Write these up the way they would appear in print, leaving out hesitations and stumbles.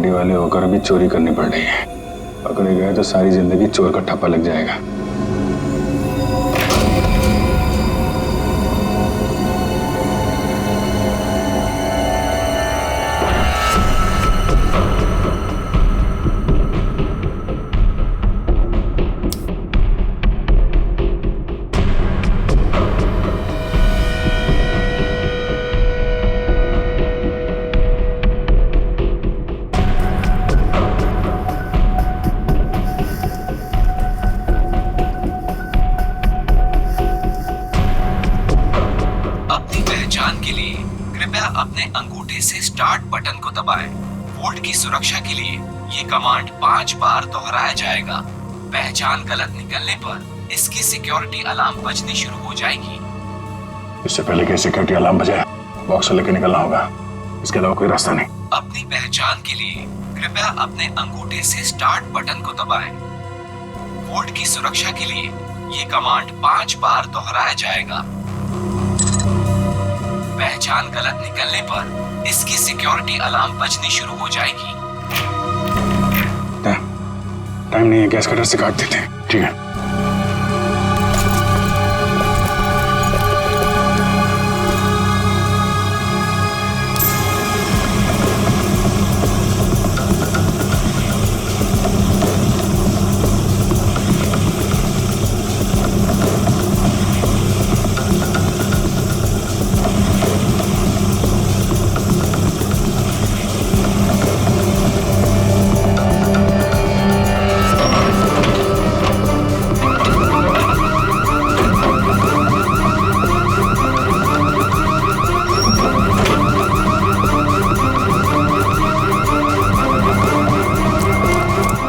CID वाले होकर भी चोरी करनी पड़ रही है। पकड़े गए तो सारी जिंदगी चोर का ठप्पा लग जाएगा। अपने अंगूठे से स्टार्ट बटन को दबाएं। वोल्ट की सुरक्षा के लिए ये कमांड 5 बार दोहराया जाएगा। पहचान गलत निकलने पर इसकी सिक्योरिटी अलार्म बजनी शुरू हो जाएगी। इससे पहले कि सिक्योरिटी अलार्म बजे बॉक्स लेकर निकलना होगा, इसके अलावा कोई रास्ता नहीं। अपनी पहचान के लिए कृपया अपने अंगूठे से स्टार्ट बटन को दबाएं। वोल्ट की सुरक्षा के लिए ये कमांड 5 बार दोहराया जाएगा। पहचान गलत निकलने पर इसकी सिक्योरिटी अलार्म बजनी शुरू हो जाएगी। टाइम नहीं है, गैस कटर से काट देते हैं। ठीक है।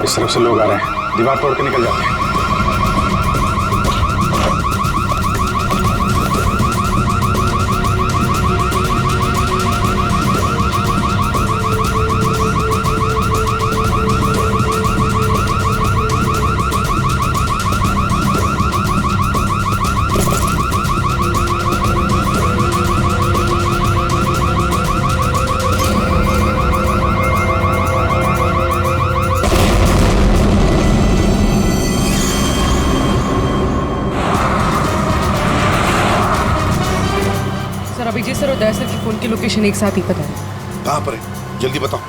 इस तरफ से लोग आ रहे हैं, दीवार तोड़ के निकल जाते हैं। अभिजीत सर और दया सर की फोन की लोकेशन एक साथ ही पता है। कहाँ पर है, जल्दी बताओ।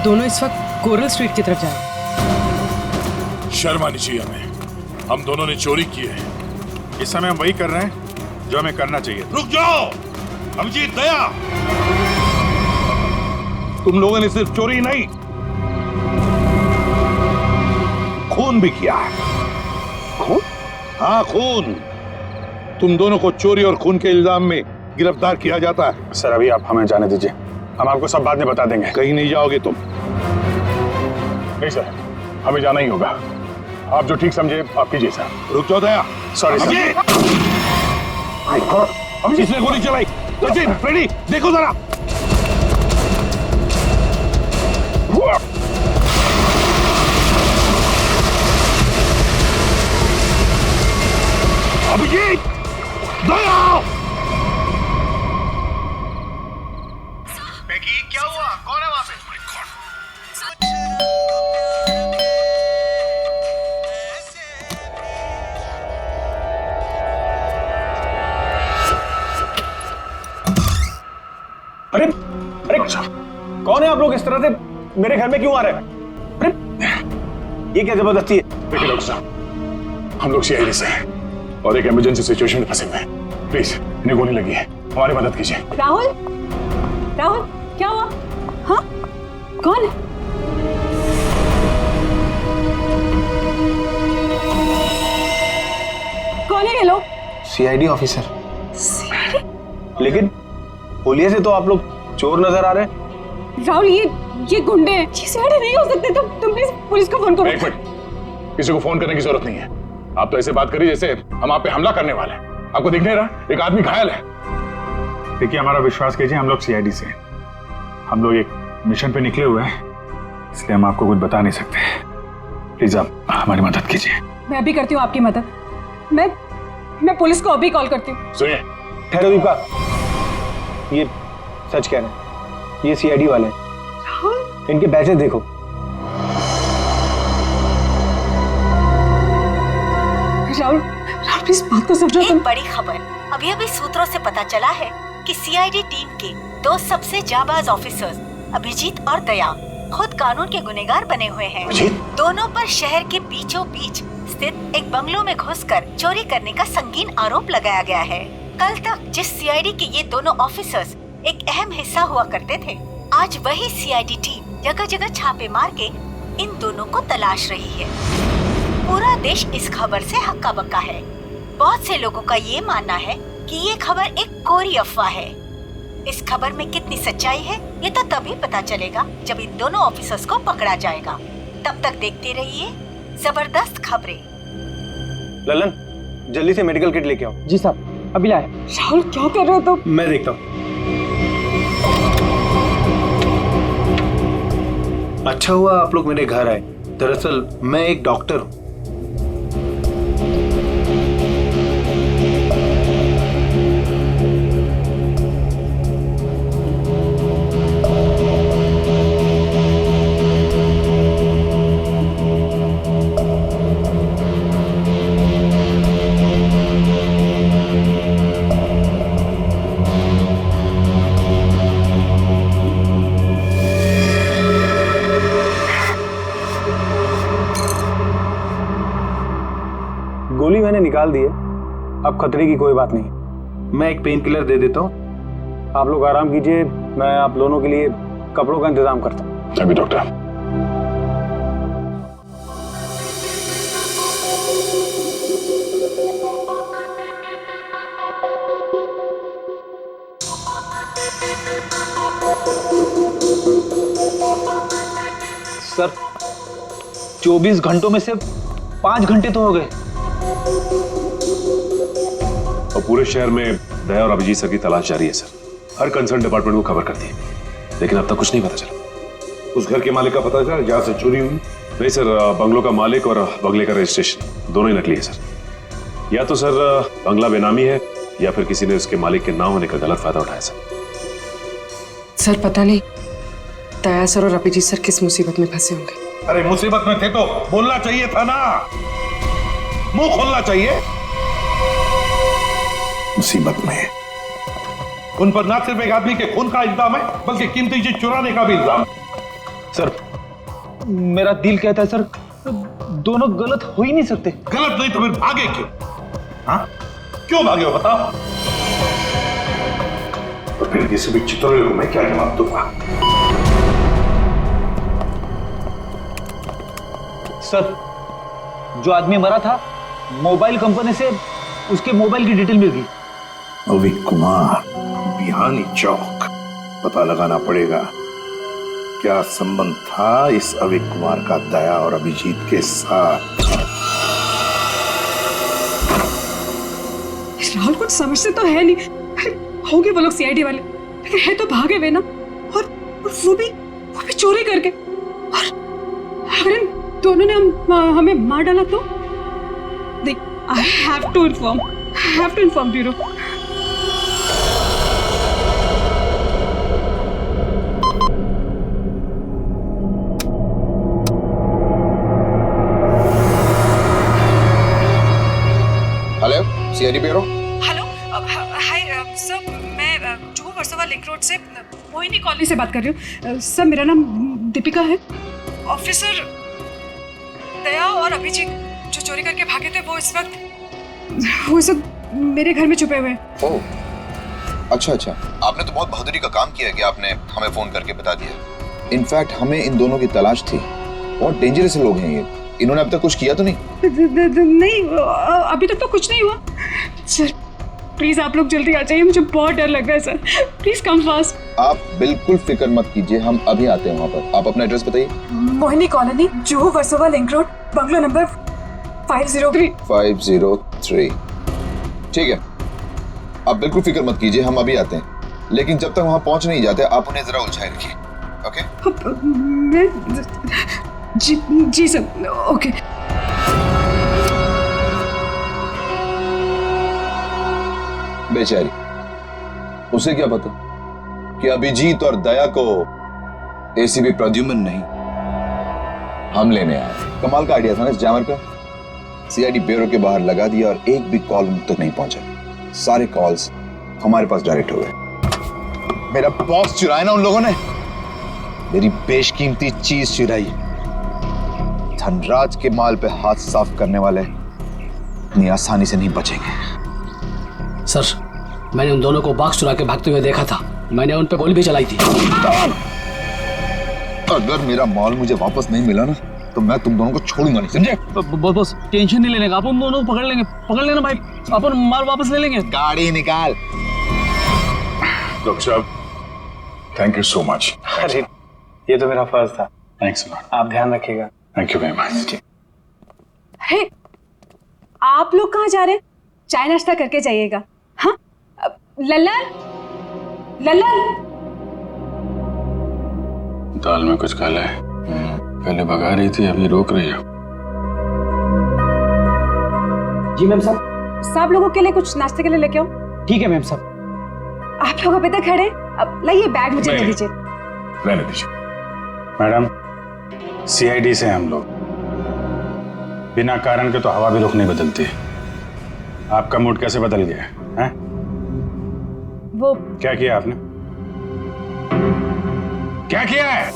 दोनों इस वक्त कोरल स्ट्रीट की तरफ जा रहे हैं। शर्म आनी चाहिए हमें, हम दोनों ने चोरी की है। इस समय हम वही कर रहे हैं जो हमें करना चाहिए। रुक जाओ अभिजीत, दया, तुम लोगों ने सिर्फ चोरी नहीं, खून भी किया है। खून? हाँ, खून। तुम दोनों को चोरी और खून के इल्जाम में गिरफ्तार किया जाता है। सर अभी आप हमें जाने दीजिए, हम आपको सब बाद में बता देंगे। कहीं नहीं जाओगे तुम। नहीं सर, हमें जाना ही होगा। आप जो ठीक समझे आप कीजिए सर। रुक जाओ दया। Sorry sir. अभिजीत, इसने गोली चलाई। सचिन, फ्रेडी, देखो जरा। अभिजीत, दया! बेकी, क्या हुआ? कौन है वहां पे? अरे अरे कौन है आप लोग? इस तरह से मेरे घर में क्यों आ रहे हैं? अरे ये क्या जबरदस्ती है? देखिए डॉक्टर साहब, हम लोग सीआईडी से हैं और एक इमरजेंसी सिचुएशन में फंसे हुए हैं। प्लीज, इन्हें गोली लगी है, हमारी मदद कीजिए। राहुल, राहुल, क्या हुआ? हाँ, कौन है? कौन है ये लोग? CID officer. सीआईडी? लेकिन होलिये से तो आप लोग चोर नजर आ रहे हैं। राहुल, ये गुंडे हैं। ये सीआईडी नहीं हो सकते। तुम प्लीज पुलिस को फोन करो। एक मिनट, किसी को फोन करने की जरूरत नहीं है। आप तो ऐसे बात करिए जैसे हम आप पे हमला करने वाले हैं। आपको दिख नहीं रहा एक आदमी घायल है? देखिए, हमारा विश्वास कीजिए, हम लोग सीआईडी से हैं। हम लोग एक मिशन पे निकले हुए हैं, इसलिए हम आपको कुछ बता नहीं सकते। प्लीज आप हमारी मदद कीजिए। मैं अभी करती हूँ आपकी मदद। मैं पुलिस को अभी कॉल करती हूँ। सुनिए, ठहरो दीपा, ये सच कह रहे हैं, ये सीआईडी वाले हैं। इनके बैचेस देखो। राहुल राहुल प्लीज बात तो समझो तुम। एक बड़ी खबर अभी अभी सूत्रों से पता चला है कि सीआईडी टीम के दो सबसे जाबाज ऑफिसर्स अभिजीत और दया खुद कानून के गुनहगार बने हुए हैं। दोनों पर शहर के बीचों बीच स्थित एक बंगलों में घुसकर चोरी करने का संगीन आरोप लगाया गया है। कल तक जिस सीआईडी के ये दोनों ऑफिसर्स एक अहम हिस्सा हुआ करते थे, आज वही सीआईडी टीम जगह जगह छापे मार के इन दोनों को तलाश रही है। पूरा देश इस खबर से हक्का बक्का है। बहुत से लोगों का ये मानना है कि ये खबर एक कोरी अफवाह है। इस खबर में कितनी सच्चाई है ये तो तभी पता चलेगा जब इन दोनों ऑफिसर्स को पकड़ा जाएगा। तब तक देखते रहिए जबरदस्त खबरें। ललन, जल्दी से मेडिकल किट लेके आओ। जी साहब, अभी लाए। राहुल क्या कर रहे हो तुम? मैं देखता हूँ। अच्छा हुआ आप लोग मेरे घर आए। दरअसल मैं एक डॉक्टर हूँ। गोली मैंने निकाल दी है, अब खतरे की कोई बात नहीं। मैं एक पेन किलर दे देता हूँ, आप लोग आराम कीजिए। मैं आप दोनों के लिए कपड़ों का इंतजाम करता हूँ। अभी डॉक्टर। सर 24 घंटों में से 5 घंटे तो हो गए। और पूरे शहर में दया और अभिजीत सर की तलाश जारी है सर। हर कंसर्न डिपार्टमेंट को खबर कर दी, लेकिन अब तक कुछ नहीं पता चला। उस घर के मालिक का पता चला जहां से चोरी हुई? नहीं सर, बंगलों का मालिक और बंगले का रजिस्ट्रेशन दोनों ही नकली है सर। या तो सर बंगला बेनामी है या फिर किसी ने उसके मालिक के ना होने का गलत फायदा उठाया सर। सर पता नहीं दया सर और अभिजीत सर किस मुसीबत में फंसे होंगे। अरे मुसीबत में थे तो बोलना चाहिए था ना, मुंह खोलना चाहिए। मुसीबत में उन पर ना सिर्फ एक आदमी के खून का इल्जाम है बल्कि कीमती चीज चुराने का भी इल्जाम। सर मेरा दिल कहता है सर, दोनों गलत हो ही नहीं सकते। गलत नहीं तो फिर भागे क्यों? हाँ क्यों भागे हो बताओ? तो फिर किसी भी चित्रों को मैं क्या जवाब दूंगा? सर जो आदमी मरा था, मोबाइल कंपनी से उसके मोबाइल की डिटेल मिल गई। अविक कुमार, बिहानी चौक। पता लगाना पड़ेगा क्या संबंध था इस अविक कुमार का दया और अभिजीत के साथ। राहुल कुछ समझते तो है नहीं। अरे होंगे वो लोग सीआईडी वाले, लेकिन है तो भागे हुए ना। और वो भी चोरी करके। और अगर इन दोनों ने हमें मार डाला तो देख, I have to inform bureau. Hello CID bureau. Hello hi sir, मैं जुहू वर्सोवा लिंक रोड से मोहिनी कॉलोनी से बात कर रही हूँ। सर मेरा नाम दीपिका है। ऑफिसर दया और अभिजीत जो चोरी करके भागे थे वो इस वक्त मेरे घर में छुपे हुए हैं। ओह अच्छा, आपने तो बहुत बहादुरी का काम किया कि आपने हमें फोन करके बता दिया। इनफैक्ट हमें इन दोनों की तलाश थी। बहुत डेंजरस लोग हैं ये। इन्होंने अब तक कुछ किया तो नहीं? नहीं, अभी तक तो कुछ नहीं हुआ। सर प्लीज आप लोग जल्दी आ जाइए, मुझे बहुत डर लग रहा है सर। Please come fast. आप बिल्कुल फिक्र मत कीजिए, हम अभी आते हैं वहाँ पर। आप अपना एड्रेस बताइए। Mohini colony, Juhu Versova link road, bungalow number 503। 503 ठीक है, आप बिल्कुल फिक्र मत कीजिए, हम अभी आते हैं। लेकिन जब तक वहाँ पहुँच नहीं जाते आप उन्हें जरा उलझाए रखिए। ओके? जी सर, ओके। बेचारी, उसे क्या पता कि अभिजीत और दया को एसीपी प्रद्युम्न नहीं, हम लेने आए। कमाल का आइडिया था ना इस जैमर का। सीआईडी ब्यूरो के बाहर लगा दिया और एक भी कॉल उन तक नहीं पहुंचा। सारे कॉल्स हमारे पास डायरेक्ट हो गए। मेरा बॉस चुराया ना उन लोगों ने, मेरी बेशकीमती चीज चुराई। धनराज के माल पे हाथ साफ करने वाले इतनी आसानी से नहीं बचेंगे। सर, मैंने उन दोनों को बॉक्स चुरा के भागते हुए देखा था। मैंने उन पे गोली भी चलाई थी। अगर मेरा माल मुझे वापस नहीं मिला ना तो मैं तुम दोनों को छोड़ूंगा नहीं, समझे? बस टेंशन नहीं लेने का, अपन दोनों को पकड़ लेना भाई, अपन माल वापस ले लेंगे। गाड़ी निकाल। डॉक्टर साहब, थैंक यू सो मच। अरे ये तो मेरा फर्ज था। Thanks a lot. आप ध्यान रखिएगा। Thank you very much. Hey, आप लोग कहाँ जा रहे हैं? चाय नाश्ता करके जाइएगा। हाँ, लल्लन, लल्लन। दाल में कुछ काला है। पहले भगा रही थी, अभी रोक रही है। जी मैम साहब। सब लोगों के लिए कुछ नाश्ते के लिए लेके आओ। ठीक है मैम साहब। आप लोग अभी तक खड़े, अब लाइए बैग मुझे दे दीजिए। रहने दीजिए। मैडम, सीआईडी से हम लोग बिना कारण के तो हवा भी रुख नहीं बदलती। आपका मूड कैसे बदल गया है? वो क्या किया आपने? क्या किया है?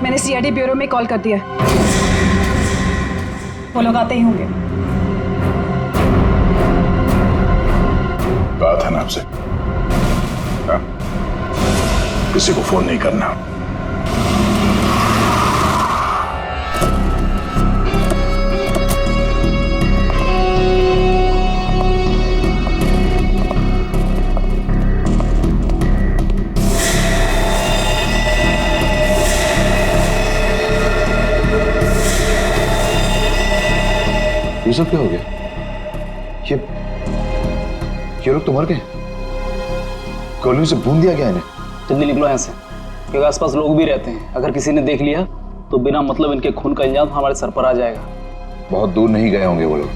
मैंने सीआईडी ब्यूरो में कॉल कर दिया। वो लोग आते ही होंगे। कहा था ना आपसे, किसी को फोन नहीं करना। ये सब क्या हो गया? ये लोग तो मर गए। गोलियों से भून दिया गया इन्हें। जल्दी निकलो यहाँ से, क्योंकि आसपास लोग भी रहते हैं। अगर किसी ने देख लिया तो बिना मतलब इनके खून का इल्जाम हमारे सर पर आ जाएगा। बहुत दूर नहीं गए होंगे वो लोग।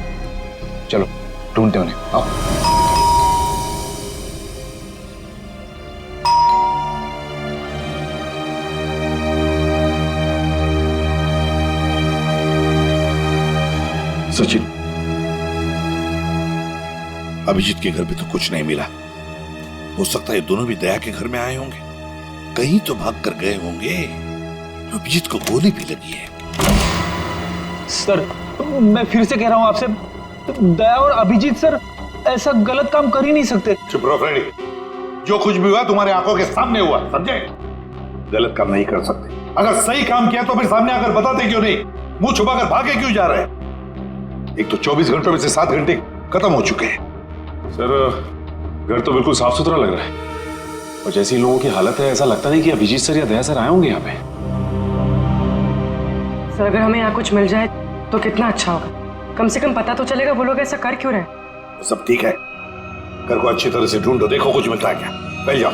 चलो ढूंढते उन्हें, आओ। सचिन, अभिजीत के घर भी तो कुछ नहीं मिला। हो सकता है दोनों भी दया के घर में आए होंगे, कहीं तो भाग कर गए होंगे। अभिजीत को गोली भी लगी है। सर, मैं फिर से कह रहा हूं आपसे, दया और अभिजीत सर ऐसा गलत काम कर ही नहीं सकते। चुप रहो फ्रेडी, जो कुछ भी हुआ तुम्हारे आंखों के सामने हुआ, समझे? गलत काम नहीं कर सकते। अगर सही काम किया तो फिर सामने आकर बताते क्यों नहीं? मुंह छुपाकर भागे क्यों जा रहे हैं? एक तो 24 घंटों में से 7 घंटे खत्म हो चुके हैं। सर, घर तो बिल्कुल साफ सुथरा लग रहा है और जैसी लोगों की हालत है ऐसा लगता नहीं कि अभिजीत सर या दया सर आए होंगे यहाँ पे। सर, अगर हमें यहाँ कुछ मिल जाए तो कितना अच्छा होगा। कम से कम पता तो चलेगा वो लोग ऐसा कर क्यों रहे। सब ठीक है, घर को अच्छी तरह से ढूंढो, देखो कुछ मिलता है क्या। पहले जाओ।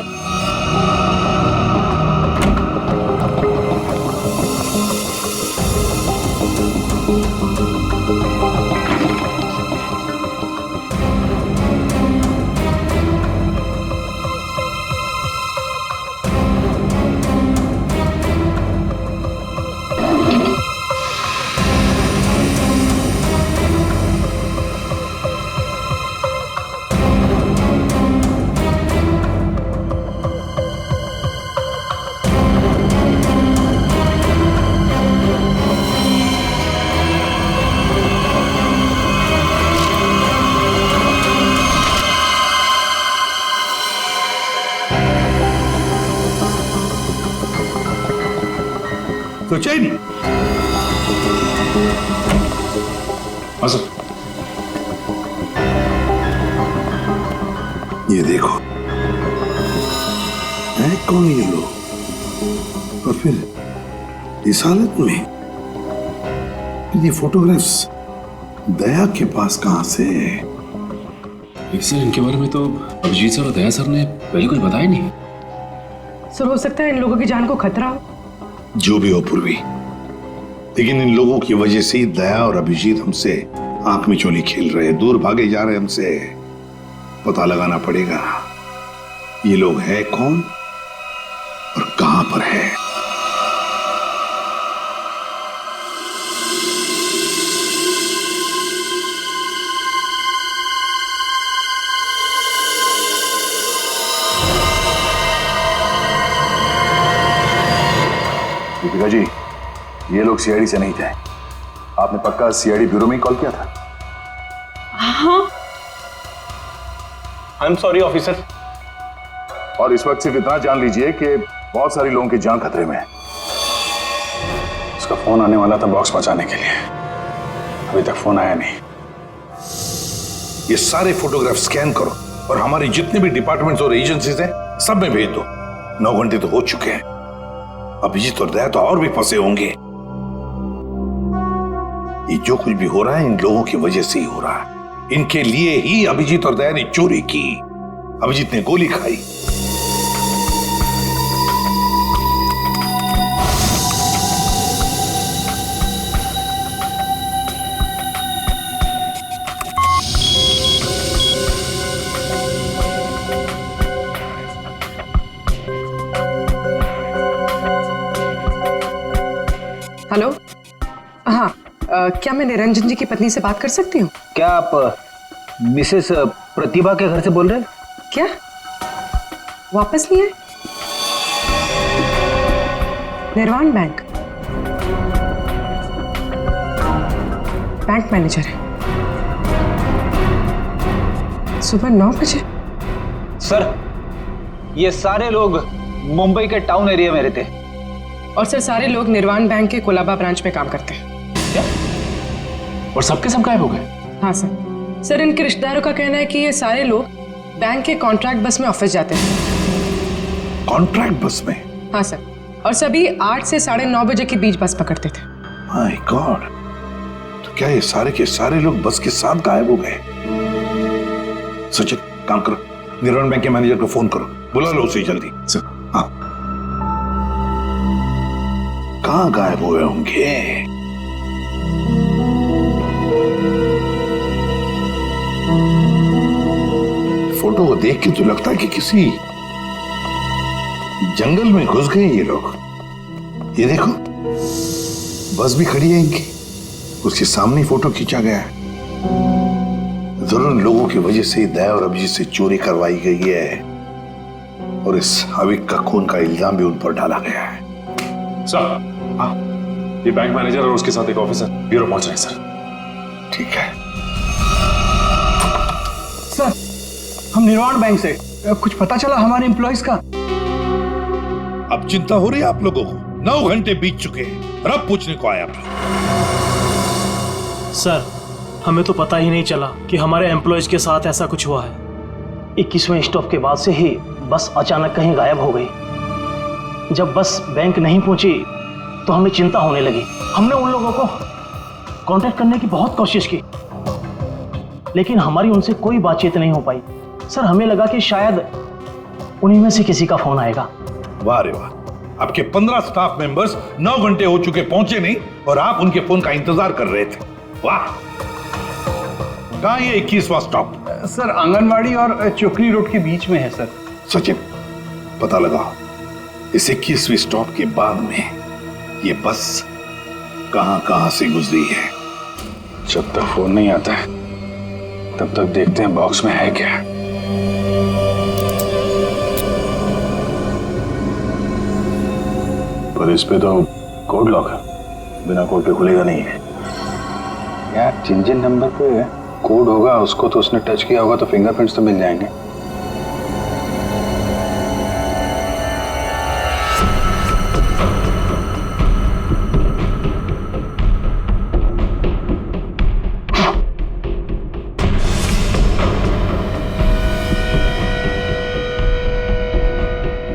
सचिन, हाँ सर। ये देखो, है कौन ये लोग? और फिर इस हालत में ये फोटोग्राफ्स दया के पास कहां से? सर, इनके बारे में तो अभिजीत सर और दया सर ने पहले कुछ बताया नहीं। सर, हो सकता है इन लोगों की जान को खतरा हो। जो भी हो पूर्वी, लेकिन इन लोगों की वजह से ही दया और अभिजीत हमसे आंख में चोली खेल रहे, दूर भागे जा रहे हमसे। पता लगाना पड़ेगा ये लोग हैं कौन पर है। दीपिका जी, ये लोग सीआईडी से नहीं थे। आपने पक्का सीआईडी ब्यूरो में ही कॉल किया था? हाँ। I am sorry officer. और इस वक्त सिर्फ इतना जान लीजिए कि बहुत सारे लोगों की जान खतरे में है। उसका फोन आने वाला था बॉक्स पहुंचाने के लिए, अभी तक फोन आया नहीं। ये सारे फोटोग्राफ स्कैन करो और हमारे जितने भी डिपार्टमेंट्स और एजेंसीज हैं सब में भेज दो। 9 घंटे तो हो चुके हैं, अभिजीत और दया तो और भी फंसे होंगे। ये जो कुछ भी हो रहा है इन लोगों की वजह से ही हो रहा है। इनके लिए ही अभिजीत और दया ने चोरी की। अभिजीत ने गोली खाई। हेलो, हाँ, क्या मैं निरंजन जी की पत्नी से बात कर सकती हूँ? क्या आप मिसेस प्रतिभा के घर से बोल रहे हैं? क्या वापस नहीं आए? निर्वाण बैंक मैनेजर है, सुबह 9 बजे। सर, ये सारे लोग मुंबई के टाउन एरिया में रहते हैं। और सर, सारे लोग निर्वाण बैंक के कोलाबा ब्रांच में काम करते हैं। क्या? और सबके सब गायब हो गए? हाँ सर। सर, इनके रिश्तेदारों का कहना है कि ये सारे लोग बैंक के कॉन्ट्रैक्ट बस में ऑफिस जाते हैं। कॉन्ट्रैक्ट बस में? हाँ सर, और सभी 8 से 9:30 बजे के बीच बस पकड़ते थे। माय गॉड, तो क्या ये सारे के सारे लोग बस के साथ गायब हो गए? सचिन, काम करो, निर्वाण बैंक के मैनेजर को फोन करो, बुला लो उसे जल्दी। सर, हाँ, कहाँ गायब हुए होंगे? फोटो को देख के तो लगता है कि किसी जंगल में घुस गए ये लोग। ये देखो, बस भी खड़ी है इनकी, उसके सामने ही फोटो खींचा गया है। जरूर लोगों की वजह से दया और अभिजीत से चोरी करवाई गई है और इस अविक का खून का इल्जाम भी उन पर डाला गया है। सर, हाँ, ये बैंक मैनेजर और उसके साथ एक ऑफिसर ब्यूरो पहुंच रहे हैं सर। ठीक है सर, हम निर्वाण बैंक से, कुछ पता चला हमारे एम्प्लॉइज का? अब चिंता हो रही है आप लोगों को? 9 घंटे बीत चुके हैं और अब पूछने को आया। सर, हमें तो पता ही नहीं चला कि हमारे एम्प्लॉइज के साथ ऐसा कुछ हुआ है। 21वें स्टॉप के बाद से ही बस अचानक कहीं गायब हो गई। जब बस बैंक नहीं पहुंची तो हमें चिंता होने लगी। हमने उन लोगों को कांटेक्ट करने की बहुत कोशिश की, लेकिन हमारी उनसे कोई बातचीत नहीं हो पाई। सर, हमें लगा कि शायद उन्हीं में से किसी का फोन आएगा। वाह रे वाह, आपके 15 स्टाफ मेंबर्स 9 घंटे हो चुके पहुंचे नहीं और आप उनके फोन का इंतजार कर रहे थे। वाह। कहां ये 21वां स्टॉप? सर, आंगनवाड़ी और चोकरी रोड के बीच में है सर। सचिन, पता लगाओ इस 21वीं स्टॉप के बाद में ये बस कहां से गुजरी है। जब तक फोन नहीं आता है तब तक देखते हैं बॉक्स में है क्या। पर इस पे तो कोड लॉक है, बिना कोड के खुलेगा नहीं है यार। जिन नंबर पे कोड होगा उसको तो उसने टच किया होगा तो फिंगरप्रिंट्स तो मिल जाएंगे।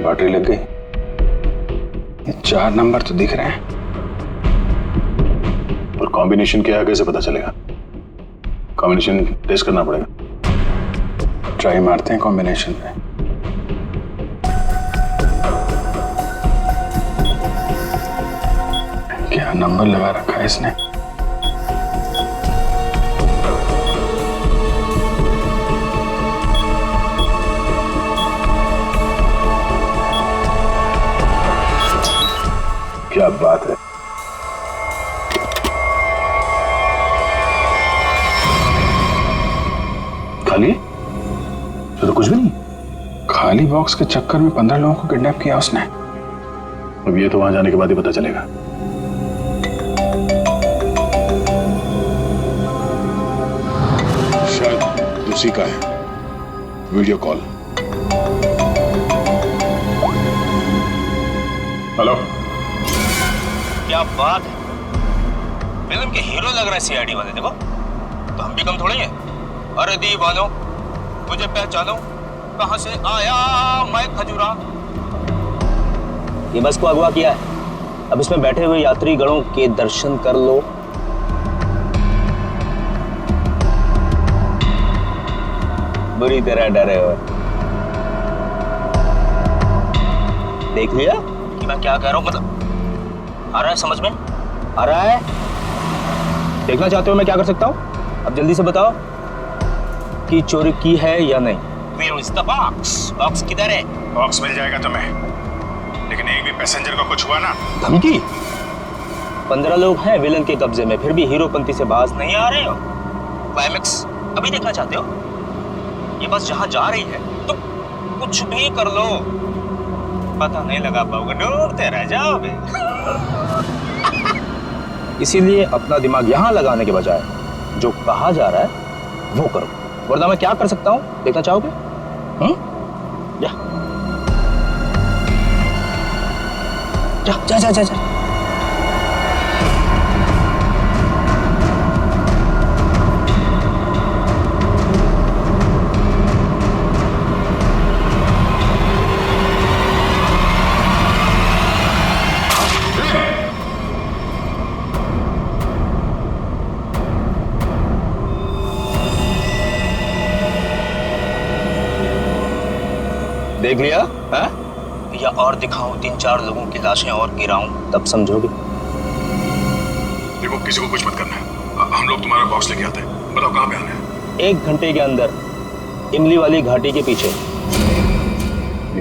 बैटरी लग गई। 4 नंबर तो दिख रहे हैं, और कॉम्बिनेशन क्या है कैसे पता चलेगा? कॉम्बिनेशन टेस्ट करना पड़ेगा। ट्राई मारते हैं कॉम्बिनेशन पे। क्या नंबर लगा रखा है इसने? क्या बात है। खाली तो कुछ भी नहीं। खाली बॉक्स के चक्कर में 15 लोगों को किडनैप किया उसने। अब ये तो वहां जाने के बाद ही पता चलेगा। शायद उसी का है वीडियो कॉल। हेलो, क्या बात है, फिल्म के हीरो लग रहा है सीआईडी वाले। देखो तो हम भी कम थोड़े हैं। अरे दीवानो मुझे पहचानो, कहां से आया मैं खजूरा। ये बस को अगवा किया है, अब इसमें बैठे हुए यात्री गणों के दर्शन कर लो। बुरी तरह डरे हो। देख लिया कि मैं क्या कह रहा हूं? मतलब आ रहा है समझ में? आ रहा है? देखना चाहते हो मैं क्या कर सकता हूं? अब जल्दी से बताओ कि चोरी की है या नहीं। Where is the box? Box किधर है? बॉक्स मिल जाएगा तुम्हें, लेकिन एक भी पैसेंजर को कुछ हुआ ना। धमकी? 15 लोग हैं विलन के कब्जे में, फिर भी हीरोपंती से बाज नहीं आ रहे हो। क्लाइमेक्स अभी देखना चाहते हो? ये बस जहां जा रही है तो कुछ भी कर लो, पता नहीं लगा पाओगे, डूबते रह जाओगे। इसीलिए अपना दिमाग यहां लगाने के बजाय जो कहा जा रहा है वो करो। वरना मैं क्या कर सकता हूं देखना चाहोगे? जा जा जा जा जा। देख लिया है? या और दिखाऊं 3-4 लोगों की लाशें और गिराऊं, तब समझोगे। देखो किसी को कुछ मत करना है, हम लोग तुम्हारा बॉक्स लेके आते हैं। बताओ कहां पे आना है? 1 घंटे के अंदर इमली वाली घाटी के पीछे।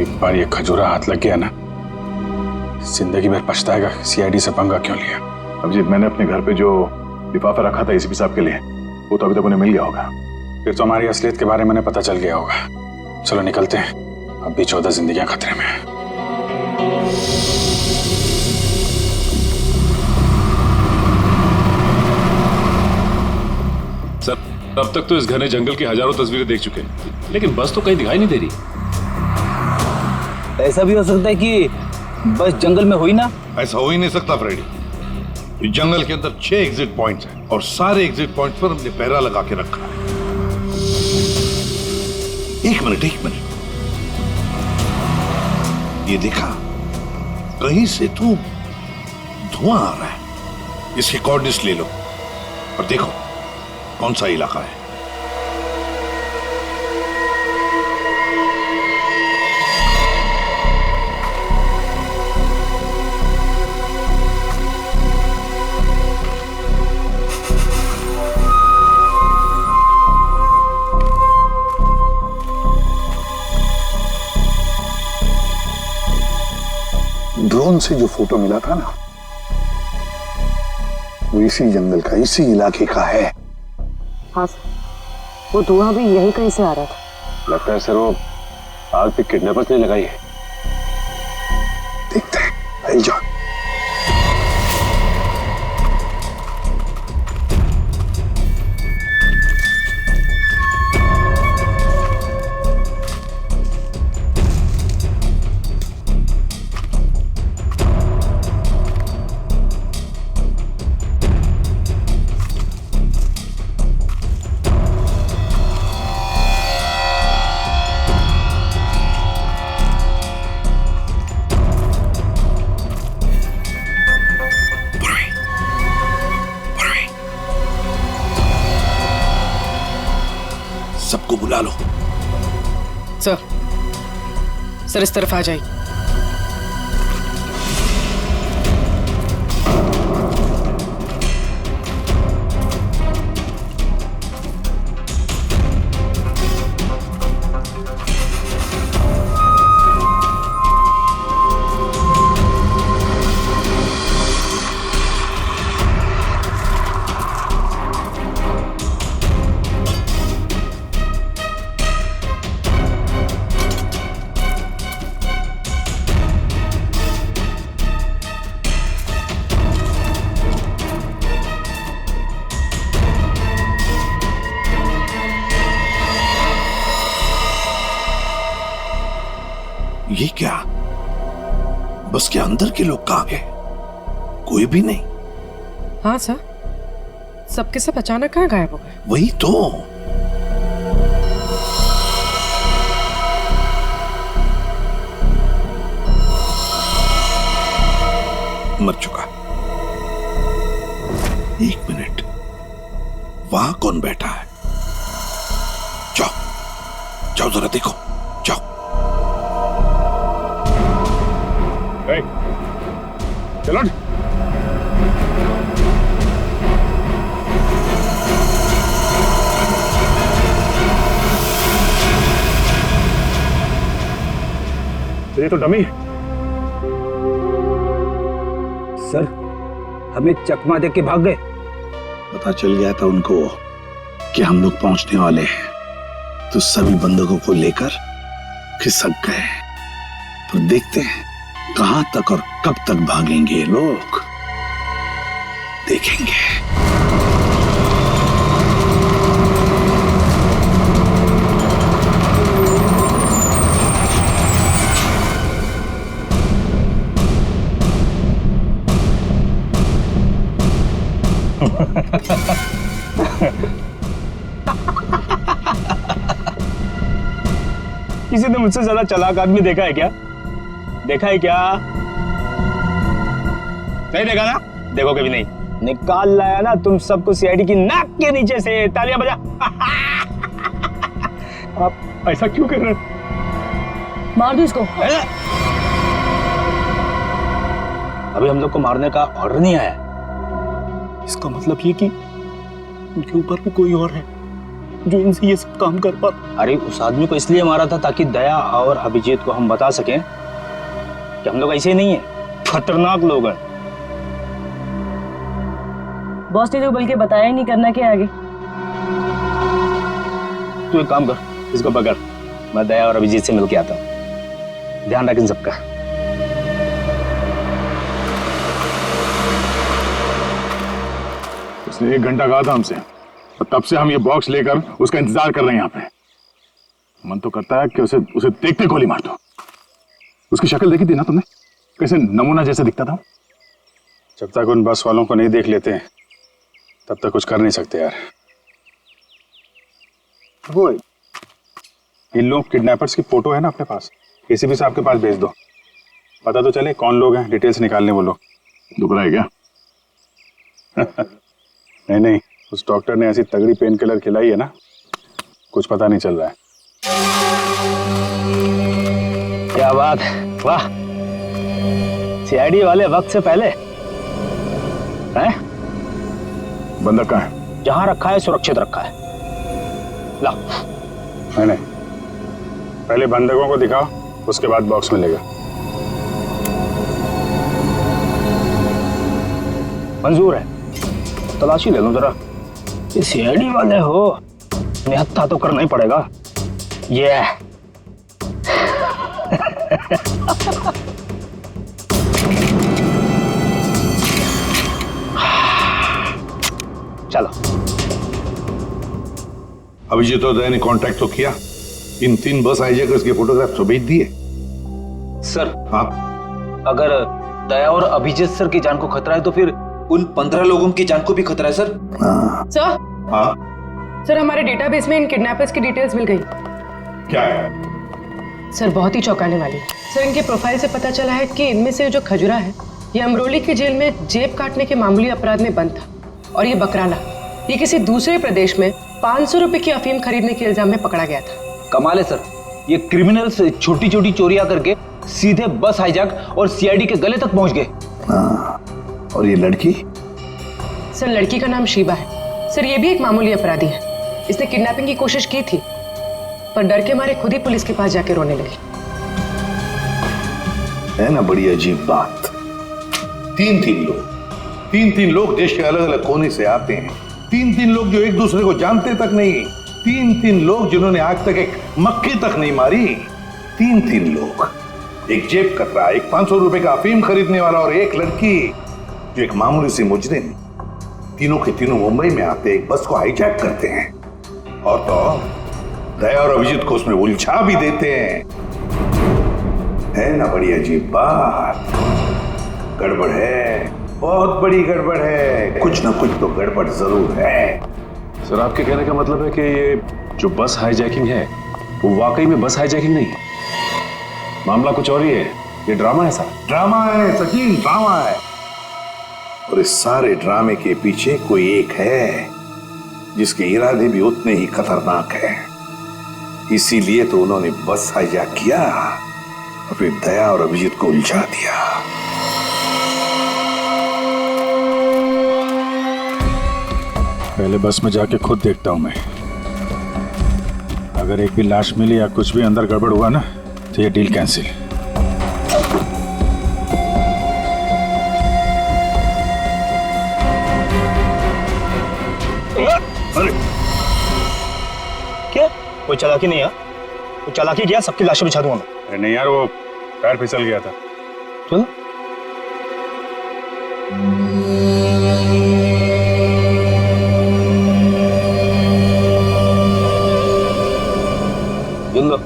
एक बार ये खजूरा हाथ लग गया ना, जिंदगी भर पछताएगा सीआईडी से पंगा क्यों लिया। अभिजीत, मैंने अपने घर पे जो लिफाफा रखा था एसीपी साहब के लिए, वो तो अभी तक उन्हें मिल गया होगा। फिर तो हमारी असलियत के बारे में पता चल गया होगा। चलो निकलते हैं, अब भी 14 जिंदगियां खतरे में हैं। सर, अब तक तो इस घने जंगल की हजारों तस्वीरें देख चुके हैं, लेकिन बस तो कहीं दिखाई नहीं दे रही। ऐसा भी हो सकता है कि बस जंगल में हुई ना। ऐसा हो ही नहीं सकता फ्रेडी। इस जंगल के अंदर 6 एग्जिट पॉइंट्स हैं और सारे एग्जिट पॉइंट्स पर हमने पहरा लगा के रखा है। एक मिनट, ये देखा, कहीं से तो धुआं आ रहा है। इसके कोऑर्डिनेट्स ले लो और देखो कौन सा इलाका है। ड्रोन से जो फोटो मिला था ना, वो इसी जंगल का, इसी इलाके का है। हाँ सर, वो धुआं भी यहीं कहीं से आ रहा था। लगता है सर वो आग पे किडनैपर्स ने लगाई है। देखते हैं, आई जाओ। सबको बुला लो। सर इस तरफ आ जाइए। ये क्या? बस के अंदर के लोग कहाँ गए? कोई भी नहीं। हाँ सर, सबके सब अचानक कहाँ गायब हो गए? वही तो। मर चुका। एक मिनट, वहां कौन बैठा है? जाओ जाओ जरा देखो, जाओ। चलो ये तो डमी। सर, हमें चकमा दे के भाग गए। पता चल गया था उनको कि हम लोग पहुंचने वाले हैं, तो सभी बंदूकों को लेकर खिसक गए। तो देखते हैं कहां तक और कब तक भागेंगे ये लोग, देखेंगे। किसी ने मुझसे ज्यादा चालाक आदमी देखा है क्या? देखा है क्या? नहीं देखा ना? देखोगे भी नहीं। निकाल लाया ना तुम सबको सीआईडी की नाक के नीचे से। तालियां बजा। आप ऐसा क्यों कर रहे हो? मार दो इसको। अभी हम लोग को मारने का ऑर्डर नहीं आया। इसका मतलब ये कि उनके ऊपर भी कोई और है जो इनसे ये सब काम कर पा। अरे उस आदमी को इसलिए मारा था ताकि दया और अभिजीत को हम बता सकें कि हम लोग ऐसे नहीं है, खतरनाक लोग हैं। बॉस ने तो बल्कि बताया ही नहीं करना क्या आगे। तू एक काम कर, इसको पकड़, मैं दया और अभिजीत से मिलके आता हूँ। ध्यान रख इन सबका। उसने 1 घंटा कहा था हमसे, और तब से हम ये बॉक्स लेकर उसका इंतजार कर रहे हैं यहाँ पे। मन तो करता है कि उसे देखते गोली मार दो। उसकी शक्ल देखी थी ना तुमने, कैसे नमूना जैसे दिखता था। जब तक उन बस वालों को नहीं देख लेते हैं तब तक कुछ कर नहीं सकते यार। वो इन लोग किडनैपर्स की फोटो है ना अपने पास, एसीपी साहब के पास भेज दो, पता तो चले कौन लोग हैं, डिटेल्स निकालने वो लोग। दुख रहा है क्या? नहीं नहीं, उस डॉक्टर ने ऐसी तगड़ी पेन किलर खिलाई है ना, कुछ पता नहीं चल रहा है। क्या बात है, वाह। सीआईडी वाले वक्त से पहले हैं? बंदक कहाँ है? जहां रखा है सुरक्षित रखा है। ला। नहीं, पहले बंदकों को दिखाओ, उसके बाद बॉक्स मिलेगा। मंजूर है, तलाशी ले लो जरा। ये सीआईडी वाले हो, निहत्था तो करना ही पड़ेगा। ये चलो। अभिजीत और दया ने कांटेक्ट तो किया, इन 3 बस हाईजैकर्स के फोटोग्राफ तो भेज दिए। सर, हाँ, अगर दया और अभिजीत सर की जान को खतरा है तो फिर उन 15 लोगों की जान को भी खतरा है सर। सर, हाँ सर, हमारे डेटाबेस में इन किडनैपर्स की डिटेल्स मिल गई। क्या है? सर, बहुत ही चौंकाने वाली। सर, इनके प्रोफाइल से पता चला है कि इनमें से जो खजुरा है ये अमरोली की जेल में जेब काटने के मामूली अपराध में बंद था, और ये बकराला ये किसी दूसरे प्रदेश में 500 रुपए की अफीम खरीदने के इल्जाम में पकड़ा गया था। कमाल है सर, ये क्रिमिनल्स छोटी छोटी चोरियां करके सीधे बस हाईजैक और सीआईडी के गले तक पहुंच गए। और ये लड़की? सर, लड़की का नाम शीबा है। सर, ये भी एक मामूली अपराधी है। इसने किडनैपिंग की कोशिश की थी, पर डर के मारे खुद ही पुलिस के पास जाके रोने लगी। है ना बड़ी अजीब बात। 3 लोग देश के अलग अलग कोने से आते हैं। 3 लोग जो एक दूसरे को जानते तक नहीं। 3 लोग जिन्होंने आज तक एक मक्खी तक नहीं मारी। 3 लोग, एक जेब कतरा, एक 500 रुपए का अफीम खरीदने वाला और एक लड़की जो एक मामूली सी मुजरिम। तीनों के तीनों मुंबई में आते एक बस को हाईजैक करते हैं, और तो दया और अभिजीत को उसमें उलझा भी देते हैं। है ना बड़ी अजीब बात। गड़बड़ है, बहुत बड़ी गड़बड़ है, कुछ ना कुछ तो गड़बड़ जरूर है। सर आपके कहने का मतलब है कि ये जो बस हाईजैकिंग है वो वाकई में बस हाईजैकिंग नहीं है, मामला कुछ और ही है, ये ड्रामा है सर। ड्रामा है सचिन, ड्रामा है। और इस सारे ड्रामे के पीछे कोई एक है जिसके इरादे भी उतने ही खतरनाक हैं। इसीलिए तो उन्होंने बस हाईजैक किया और फिर दया और अभिजीत को उलझा दिया। पहले बस में जाके खुद देखता हूं मैं। अगर एक भी लाश मिली या कुछ भी अंदर गड़बड़ हुआ ना तो ये डील कैंसिल। अरे क्या कोई चालाकी नहीं है? कोई चालाकी किया सबकी लाशें बिछा दूंगा मैं। अरे नहीं यार, वो पैर फिसल गया था। चलो लो।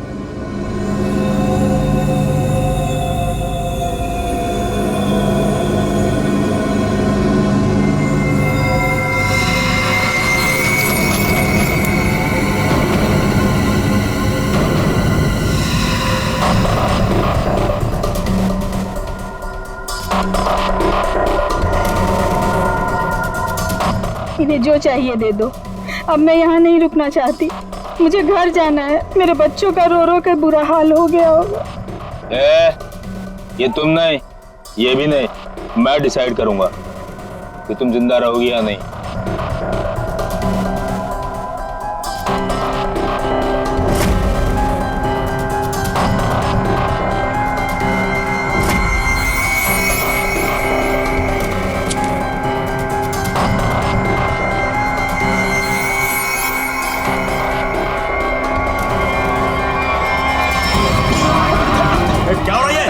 इन्हें जो चाहिए दे दो। अब मैं यहाँ नहीं रुकना चाहती, मुझे घर जाना है। मेरे बच्चों का रो रो कर बुरा हाल हो गया होगा। ये तुम नहीं, ये भी नहीं, मैं डिसाइड करूंगा कि तुम जिंदा रहोगी या नहीं। क्या हो रहा है?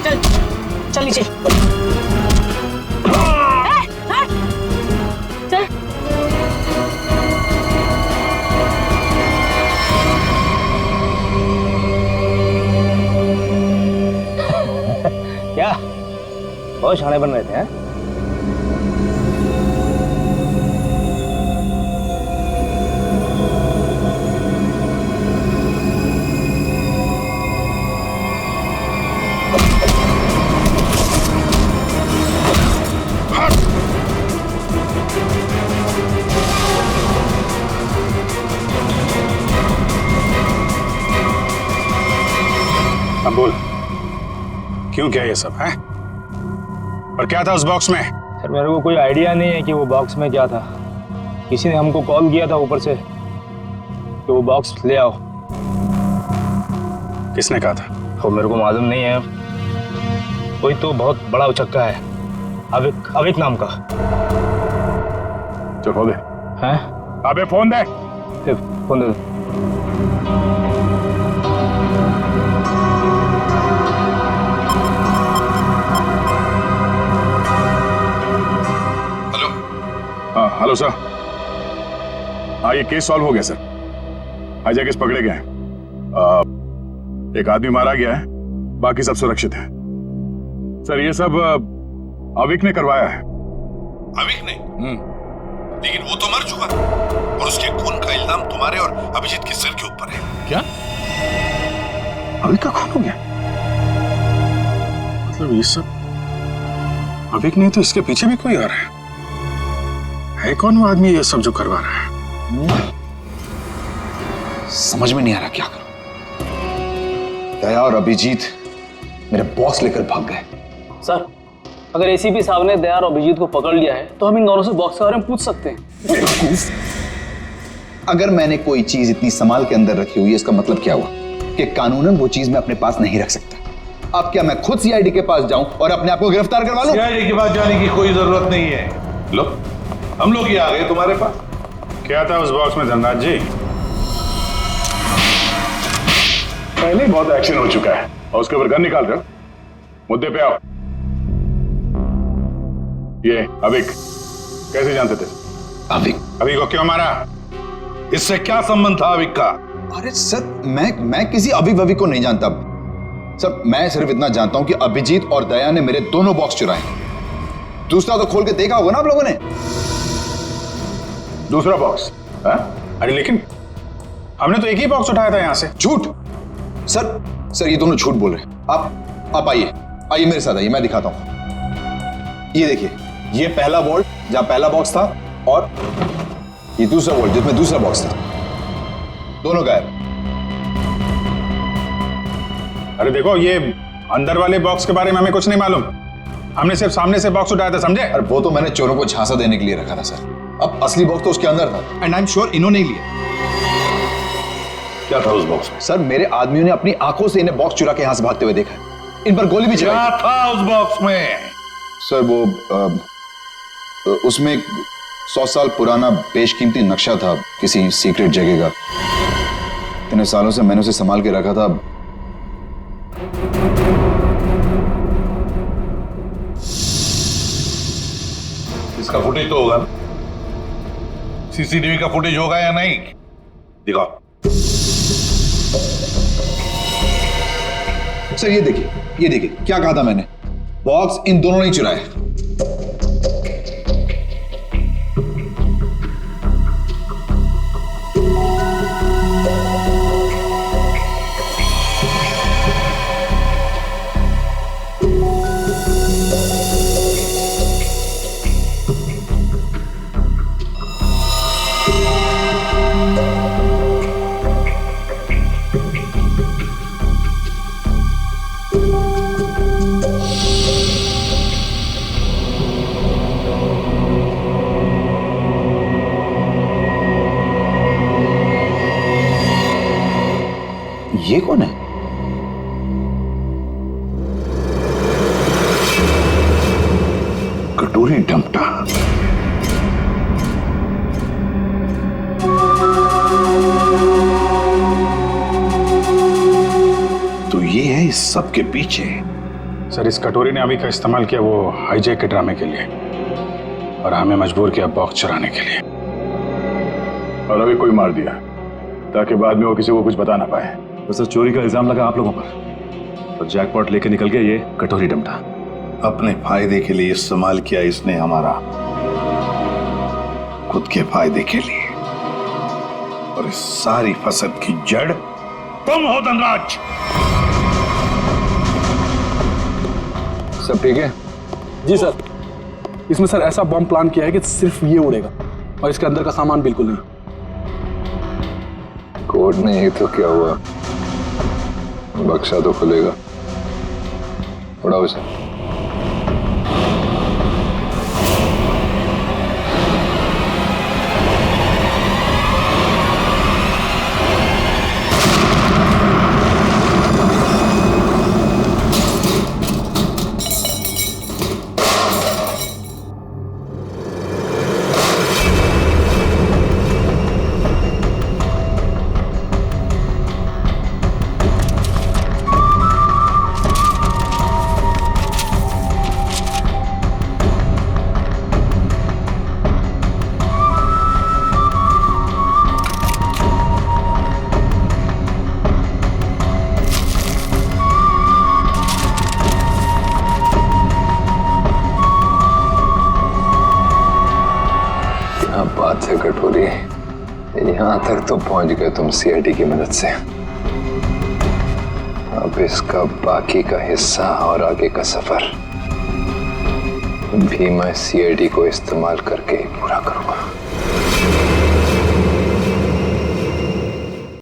चल चल नीचे। क्या बहुत शाणे बन रहे थे हैं? अब बोल, क्यों किया ये सब है? और क्या था उस बॉक्स में? सर मेरे को कोई आइडिया नहीं है कि वो बॉक्स में क्या था। किसी ने हमको कॉल किया था ऊपर से कि वो बॉक्स ले आओ। किसने कहा था? वो मेरे को मालूम नहीं है, कोई तो बहुत बड़ा उचक्का है, अविक नाम का। चल फोन दे। हैं? अबे फोन दे। फोन दे। Hello sir. हाँ ये केस सॉल्व हो गया सर। हाईजैकर्स पकड़े गए हैं। एक आदमी मारा गया है, बाकी सब सुरक्षित है। सर ये सब अविक ने करवाया है। अविक ने? लेकिन वो तो मर चुका और उसके खून का इल्जाम तुम्हारे और अभिजीत के सिर के ऊपर है। क्या? अविक का खून हो गया? मतलब ये सब अविक नहीं तो इसके पीछे भी कोई आ रहा है कौन वो आदमी ये सब जो करवा रहा है? समझ में नहीं आ रहा क्या करूं। दया और अभिजीत मेरे बॉस लेकर भाग गए। सर अगर एसीपी साहब ने दया और अभिजीत को पकड़ लिया है तो हम इन दोनों से बॉक्स के बारे में पूछ सकते हैं। अगर मैंने कोई चीज इतनी संभाल के अंदर रखी हुई है, इसका मतलब क्या हुआ कि कानूनन वो चीज मैं अपने पास नहीं रख सकता। अब क्या मैं खुद सीआईडी के पास जाऊं और अपने आप को गिरफ्तार करवा लूं? सीआईडी के पास जाने की कोई जरूरत नहीं है। लो, हम लोग ही आ गए तुम्हारे पास। क्या था उस बॉक्स में धनराज जी? पहले ही बहुत एक्शन हो चुका है और उसके ऊपर गन निकाल रहे हो। मुद्दे पे आओ। ये अविक कैसे जानते थे? अविक को क्यों मारा? इससे क्या संबंध था अविक का? अरे सर, मैं किसी अविक को नहीं जानता सर। मैं सिर्फ इतना जानता हूं कि अभिजीत और दया ने मेरे दोनों बॉक्स चुराए। दूसरा तो खोल के देखा होगा ना आप लोगों ने। दूसरा बॉक्स? अरे लेकिन हमने तो एक ही बॉक्स उठाया था यहां से। झूठ सर, ये दोनों झूठ बोल रहे हैं। आप आइए मेरे साथ आइए, मैं दिखाता हूं। ये देखिए, ये पहला वॉल्ट जहां पहला बॉक्स था और ये दूसरा वॉल्ट जिसमें दूसरा बॉक्स था, दोनों गायब। अरे देखो, ये अंदर वाले बॉक्स के बारे में हमें कुछ नहीं मालूम। हमने सिर्फ सामने से बॉक्स उठाया था, समझे? अरे वो तो मैंने चोरों को झांसा देने के लिए रखा था सर। अब असली बॉक्स तो उसके अंदर था एंड आई एम श्योर इन्होंने ही लिया। क्या था उस बॉक्स में? सर, मेरे आदमियों ने अपनी आंखों से इन्हें बॉक्स चुरा के यहां से भागते हुए देखा है। इन पर गोली भी चलाई। क्या था उस बॉक्स में? सर वो उसमें 100 साल पुराना बेशकीमती नक्शा था किसी सीक्रेट जगह का। इतने सालों से मैंने उसे संभाल के रखा था। इसका फुटेज तो होगा ना? सीसीटीवी का फुटेज होगा या नहीं? दिखाओ। सर ये देखिए क्या कहा था मैंने। बॉक्स इन दोनों ने चुराया। ये कौन है? कटोरी डमटा। तो ये है इस सब के पीछे। सर, इस कटोरी ने अभी का इस्तेमाल किया वो हाईजैक के ड्रामे के लिए और हमें मजबूर किया बॉक्स चुराने के लिए। और अभी कोई मार दिया ताकि बाद में वो किसी को कुछ बता ना पाए। तो सर, चोरी का इल्जाम लगा आप लोगों पर और जैकपॉट लेके निकल गया ये कटोरी डमटा। अपने फायदे के लिए इस्तेमाल किया इसने हमारा, खुद के फायदे के लिए। और इस सारी फसद की जड़ तुम हो धनराज। सब ठीक है? जी सर। इसमें सर ऐसा बॉम्ब प्लान किया है कि सिर्फ ये उड़ेगा और इसके अंदर का सामान बिल्कुल नहीं। कोड नहीं तो क्या हुआ, बक्सा तो खुलेगा। उड़ाओ इसे। बात है कटोरी, यहां तक तो पहुंच गए तुम सीआईडी की मदद से। अब इसका बाकी का हिस्सा और आगे का सफर भी मैं सीआईडी को इस्तेमाल करके पूरा करूंगा।